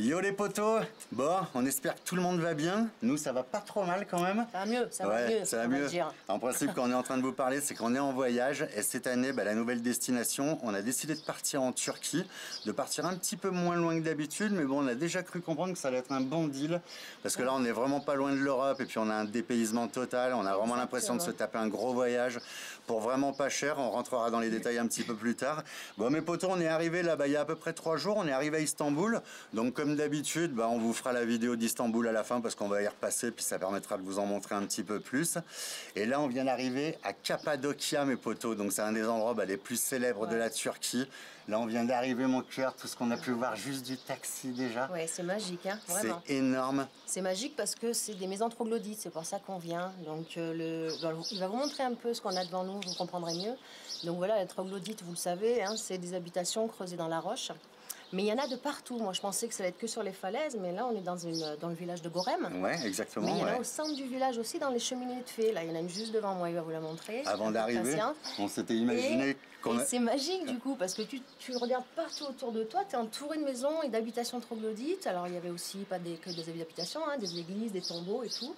Yo les potos, bon, on espère que tout le monde va bien. Nous, ça va pas trop mal quand même. Ça va mieux, ça ouais, va mieux. Ça va mieux. En principe, quand on est en train de vous parler, c'est qu'on est en voyage. Et cette année, la nouvelle destination, on a décidé de partir en Turquie, de partir un petit peu moins loin que d'habitude. Mais bon, on a déjà cru comprendre que ça allait être un bon deal. Parce que là, on est vraiment pas loin de l'Europe. Et puis, on a un dépaysement total. On a vraiment l'impression de se taper un gros voyage pour vraiment pas cher. On rentrera dans les détails un petit peu plus tard. Bon, mes potos, on est arrivé là, il y a à peu près 3 jours. On est arrivé à Istanbul. Donc, comme d'habitude, on vous fera la vidéo d'Istanbul à la fin parce qu'on va y repasser, puis ça permettra de vous en montrer un petit peu plus. Et là, on vient d'arriver à Cappadocia, mes potos. Donc, c'est un des endroits les plus célèbres de la Turquie. Là, on vient d'arriver, mon cœur, tout ce qu'on a pu voir juste du taxi déjà. Ouais, c'est magique, hein, vraiment. C'est énorme. C'est magique parce que c'est des maisons troglodytes, c'est pour ça qu'on vient. Donc, il va vous montrer un peu ce qu'on a devant nous, vous comprendrez mieux. Donc voilà, les troglodytes, vous le savez, hein, c'est des habitations creusées dans la roche. Mais il y en a de partout. Moi, je pensais que ça allait être que sur les falaises, mais là, on est dans le village de Gorem. Ouais, exactement. Mais il y en a au centre du village aussi, dans les cheminées de fées. Là, il y en a une juste devant moi, il va vous la montrer. Avant d'arriver, on s'était imaginé qu'on... Et c'est magique, du coup, parce que tu regardes partout autour de toi, tu es entouré de maisons et d'habitations troglodytes. Alors, il y avait aussi pas que des habitations, hein, des églises, des tombeaux et tout.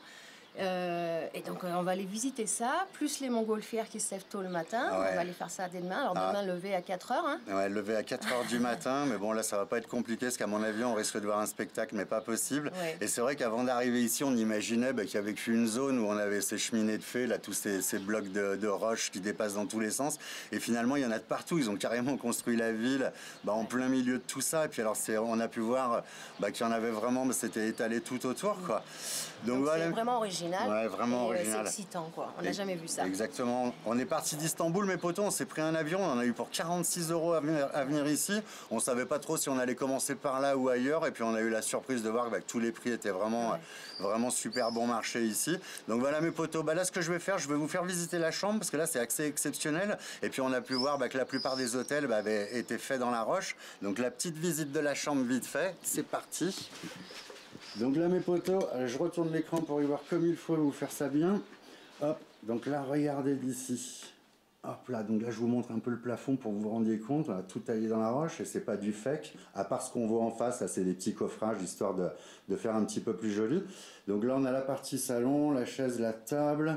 Et donc on va aller visiter ça, plus les montgolfières qui se lèvent tôt le matin. On va aller faire ça dès demain. Alors demain, lever à 4h. Hein. Ouais, lever à 4h du matin. Mais bon, là, ça va pas être compliqué parce qu'à mon avis, on risque de voir un spectacle, mais pas possible. Ouais. Et c'est vrai qu'avant d'arriver ici, on imaginait qu'il y avait qu'une zone où on avait ces cheminées de fées, là, tous ces blocs de roches qui dépassent dans tous les sens. Et finalement, il y en a de partout. Ils ont carrément construit la ville en plein milieu de tout ça. Et puis alors, on a pu voir qu'il y en avait vraiment, mais c'était étalé tout autour, quoi. Donc voilà. C'est vraiment original. Ouais, vraiment original. C'est excitant, quoi. On n'a jamais vu ça. Exactement. On est parti d'Istanbul, mes potos, on s'est pris un avion, on en a eu pour 46 € à venir ici. On ne savait pas trop si on allait commencer par là ou ailleurs, et puis on a eu la surprise de voir que tous les prix étaient vraiment, vraiment super bon marché ici. Donc voilà, mes potos, là ce que je vais faire, je vais vous faire visiter la chambre, parce que là c'est assez exceptionnel, et puis on a pu voir que la plupart des hôtels avaient été faits dans la roche. Donc la petite visite de la chambre vite fait, c'est parti. Donc là, mes potos, je retourne l'écran pour y voir comme il faut, vous faire ça bien. Hop, donc là, regardez d'ici. Hop là, donc là, je vous montre un peu le plafond pour que vous vous rendiez compte. On a tout taillé dans la roche et c'est pas du fake. À part ce qu'on voit en face, là, c'est des petits coffrages, histoire de faire un petit peu plus joli. Donc là, on a la partie salon, la chaise, la table.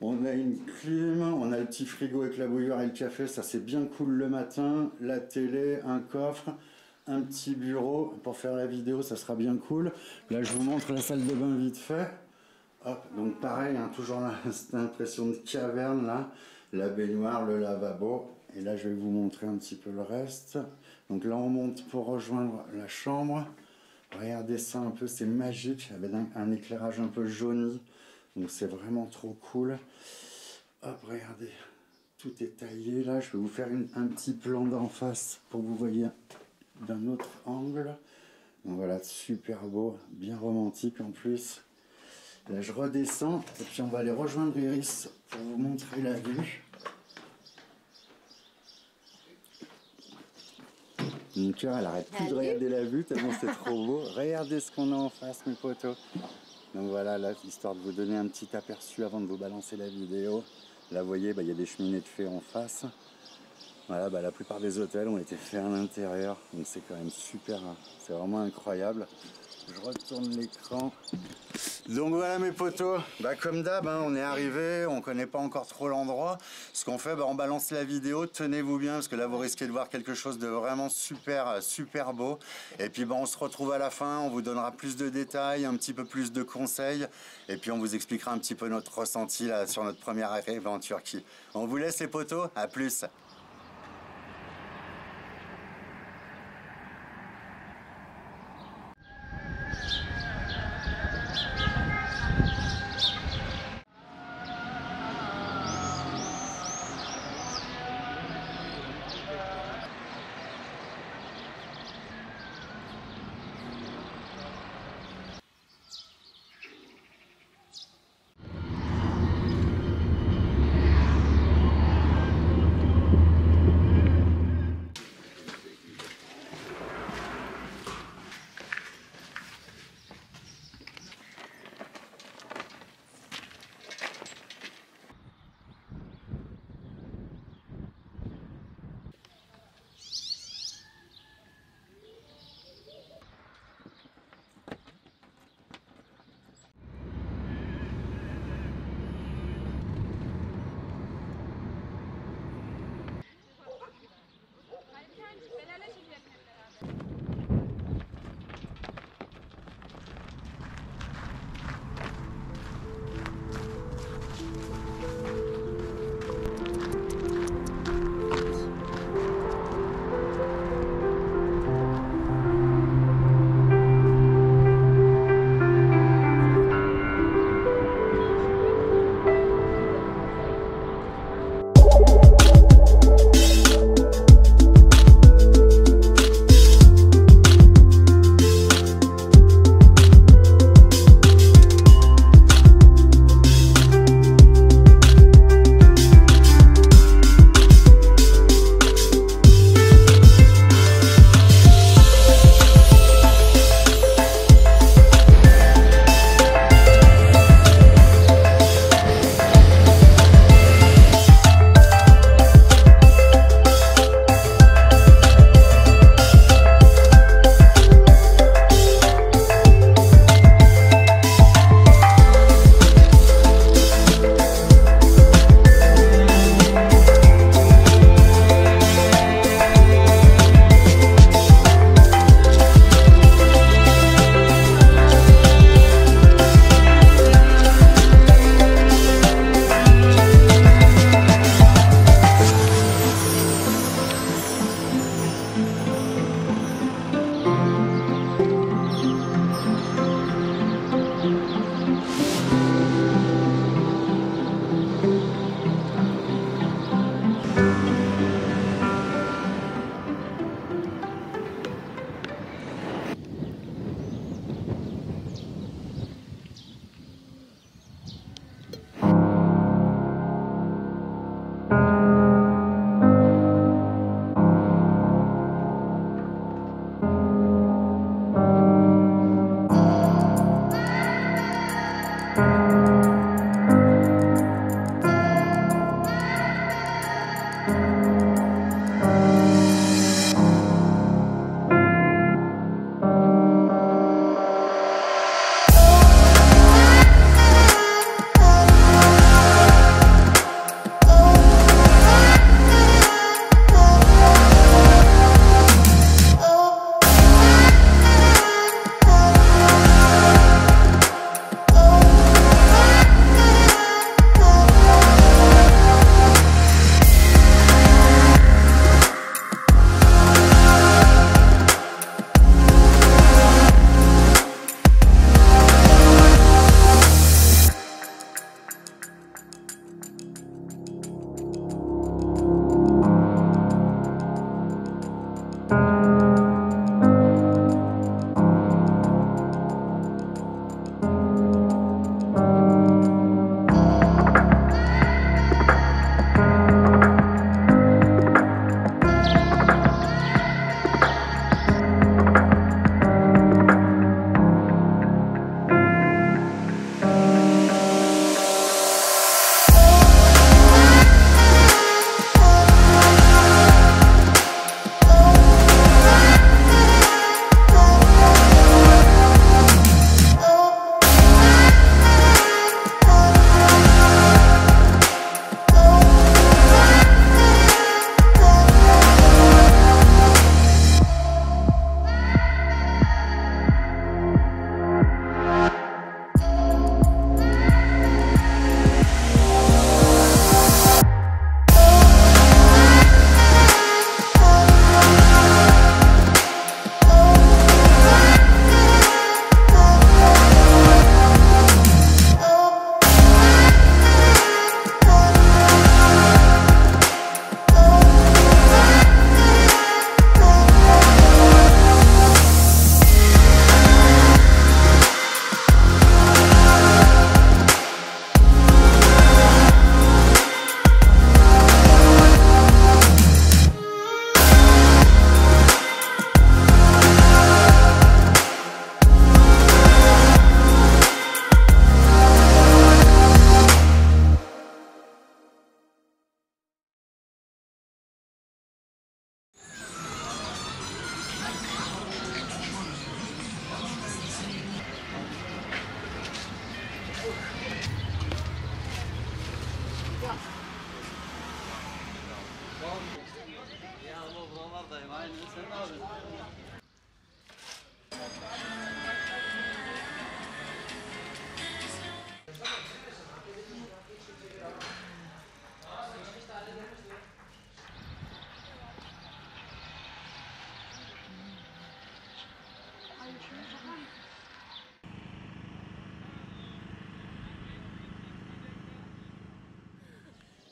On a une clim, on a le petit frigo avec la bouilloire et le café. Ça, c'est bien cool le matin. La télé, un coffre. Un petit bureau pour faire la vidéo, ça sera bien cool. Là, je vous montre la salle de bain vite fait. Hop, donc pareil, toujours cette impression de caverne là. La baignoire, le lavabo. Et là, je vais vous montrer un petit peu le reste. Donc là, on monte pour rejoindre la chambre. Regardez ça un peu, c'est magique. Avec un éclairage un peu jauni. Donc c'est vraiment trop cool. Hop, regardez. Tout est taillé là. Je vais vous faire un petit plan d'en face pour que vous voyez d'un autre angle. Donc voilà, super beau, bien romantique en plus. Là je redescends et puis on va aller rejoindre Iris pour vous montrer la vue. Mon cœur, elle arrête plus de regarder la vue tellement c'est trop beau. Regardez ce qu'on a en face, mes potos. Donc voilà, là, histoire de vous donner un petit aperçu avant de vous balancer la vidéo. Là vous voyez, il y a des cheminées de fées en face. Voilà, la plupart des hôtels ont été faits à l'intérieur, donc c'est quand même super, hein. C'est vraiment incroyable. Je retourne l'écran. Donc voilà mes potos, comme d'hab, on est arrivé, on connaît pas encore trop l'endroit. Ce qu'on fait, on balance la vidéo, tenez-vous bien, parce que là vous risquez de voir quelque chose de vraiment super, super beau. Et puis on se retrouve à la fin, on vous donnera plus de détails, un petit peu plus de conseils, et puis on vous expliquera un petit peu notre ressenti là, sur notre première arrivée en Turquie. On vous laisse les potos, à plus.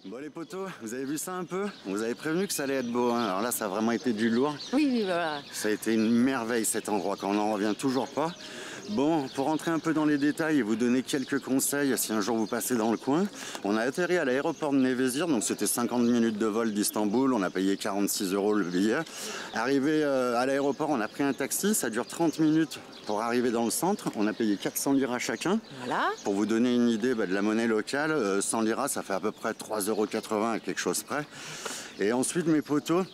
Bon les potos, vous avez vu ça un peu? On vous avait prévenu que ça allait être beau, hein. Alors là ça a vraiment été du lourd. Oui, voilà. Ça a été une merveille cet endroit, quand on n'en revient toujours pas. Bon, pour rentrer un peu dans les détails et vous donner quelques conseils si un jour vous passez dans le coin, on a atterri à l'aéroport de Nevşehir, donc c'était 50 minutes de vol d'Istanbul, on a payé 46 € le billet. Arrivé à l'aéroport, on a pris un taxi, ça dure 30 minutes pour arriver dans le centre, on a payé 400 liras chacun. Voilà. Pour vous donner une idée de la monnaie locale, 100 liras ça fait à peu près 3,80 € à quelque chose près. Et ensuite mes potos,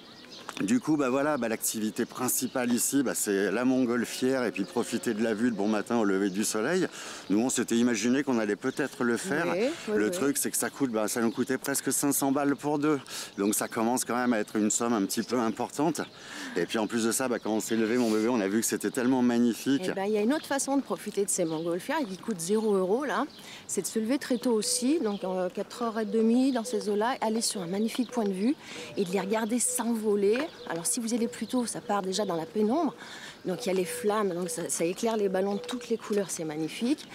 du coup, voilà, l'activité principale ici, c'est la montgolfière et puis profiter de la vue de bon matin au lever du soleil. Nous, on s'était imaginé qu'on allait peut-être le faire. Le truc, c'est que ça coûte, ça nous coûtait presque 500 balles pour deux. Donc ça commence quand même à être une somme un petit peu importante. Et puis en plus de ça, quand on s'est levé, mon bébé, on a vu que c'était tellement magnifique. Il y a une autre façon de profiter de ces montgolfières qui coûte 0 € là. C'est de se lever très tôt aussi, donc 4h30 dans ces eaux-là, aller sur un magnifique point de vue et de les regarder s'envoler. après. Alors si vous y allez plus tôt, ça part déjà dans la pénombre. Donc il y a les flammes, donc ça éclaire les ballons de toutes les couleurs, c'est magnifique.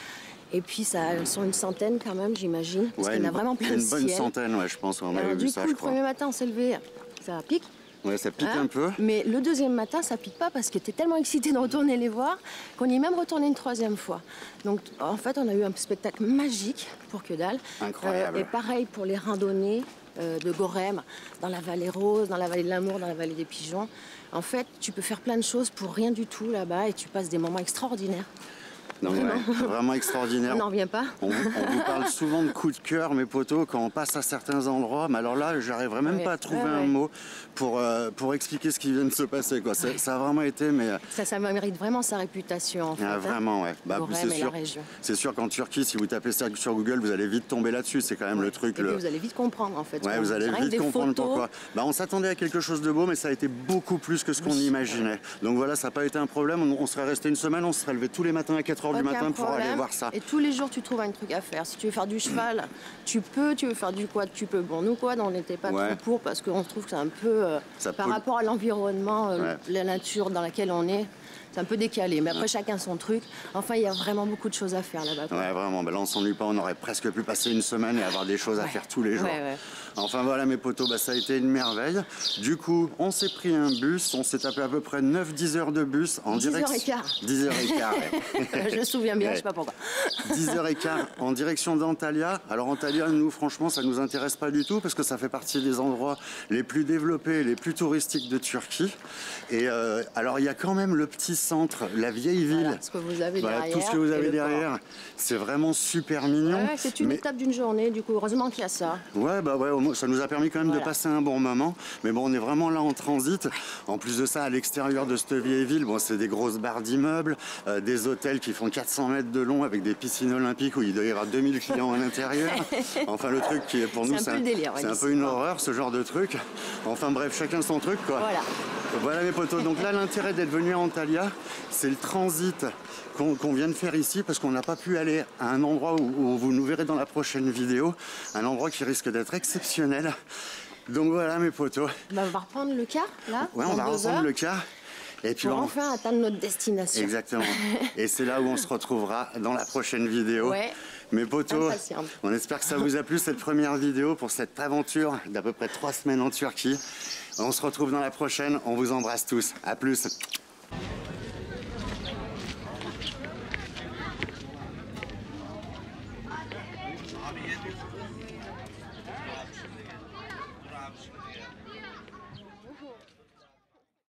Et puis elles sont une centaine quand même, j'imagine, parce qu'il y en a vraiment plein le ciel. Une bonne centaine, ouais, je pense. On avait vu ça, du coup, le premier matin, on s'est levé, ça pique. Ouais, ça pique un peu. Mais le deuxième matin, ça pique pas parce que tu es tellement excité de retourner les voir qu'on y est même retourné une troisième fois. Donc en fait, on a eu un spectacle magique pour que dalle. Incroyable. Et pareil pour les randonnées de Gorem, dans la vallée Rose, dans la vallée de l'Amour, dans la vallée des Pigeons. En fait, tu peux faire plein de choses pour rien du tout là-bas et tu passes des moments extraordinaires. Non, ouais, vraiment extraordinaire. On n'en revient pas. On vous parle souvent de coups de cœur, mes potos, quand on passe à certains endroits. Mais alors là, j'arriverais même pas à trouver un mot pour expliquer ce qui vient de se passer, quoi. Ça a vraiment été... Mais... Ça mérite vraiment sa réputation, en fait. Vraiment, ouais. Bah, c'est sûr qu'en Turquie, si vous tapez ça sur Google, vous allez vite tomber là-dessus. C'est quand même le truc... Et puis vous allez vite comprendre, en fait. Ouais, vous allez vite comprendre pourquoi. Bah, on s'attendait à quelque chose de beau, mais ça a été beaucoup plus que ce qu'on imaginait. Donc voilà, ça n'a pas été un problème. On serait resté une semaine, on se serait levé tous les matins à 4h du matin pour aller voir ça. Et tous les jours, tu trouves un truc à faire. Si tu veux faire du cheval, tu veux faire du quad, tu peux. Bon, nous, quad, on n'était pas trop pour parce qu'on trouve que c'est un peu, par rapport à l'environnement, la nature dans laquelle on est, c'est un peu décalé. Mais après, chacun son truc. Enfin, il y a vraiment beaucoup de choses à faire là-bas. Ouais, vraiment. Ben là, on s'ennuie pas. On aurait presque pu passer une semaine et avoir des choses à faire tous les jours. Enfin, voilà, mes potos, bah, ça a été une merveille. Du coup, on s'est pris un bus. On s'est tapé à peu près 9-10 heures de bus en direction... 10h15. Je me souviens bien, je sais pas pourquoi. 10h15 en direction d'Antalya. Alors, Antalya, nous, franchement, ça nous intéresse pas du tout parce que ça fait partie des endroits les plus développés, les plus touristiques de Turquie. Et alors, il y a quand même le petit centre, la vieille ville. Voilà, ce que vous avez derrière, tout ce que vous avez derrière, c'est vraiment super mignon. Ouais, c'est une étape d'une journée, du coup, heureusement qu'il y a ça. Ouais, bah ouais, ça nous a permis quand même de passer un bon moment. Mais bon, on est vraiment là en transit. En plus de ça, à l'extérieur de cette vieille ville, bon, c'est des grosses barres d'immeubles, des hôtels qui font 400 mètres de long avec des piscines olympiques où il doit y avoir 2000 clients à l'intérieur. Enfin, le truc qui est pour nous, c'est un peu une horreur, ce genre de truc. Enfin bref, chacun son truc, quoi. Voilà mes potos. Donc là, l'intérêt d'être venu à Antalya, c'est le transit qu'on vient de faire ici parce qu'on n'a pas pu aller à un endroit où vous nous verrez dans la prochaine vidéo, un endroit qui risque d'être exceptionnel. Donc voilà mes potos. Bah, on va reprendre le car là. Ouais, on va reprendre le car. Et puis pour enfin atteindre notre destination. Exactement. Et c'est là où on se retrouvera dans la prochaine vidéo. Ouais. Mes potos, on espère que ça vous a plu cette première vidéo pour cette aventure d'à peu près 3 semaines en Turquie. On se retrouve dans la prochaine. On vous embrasse tous. À plus.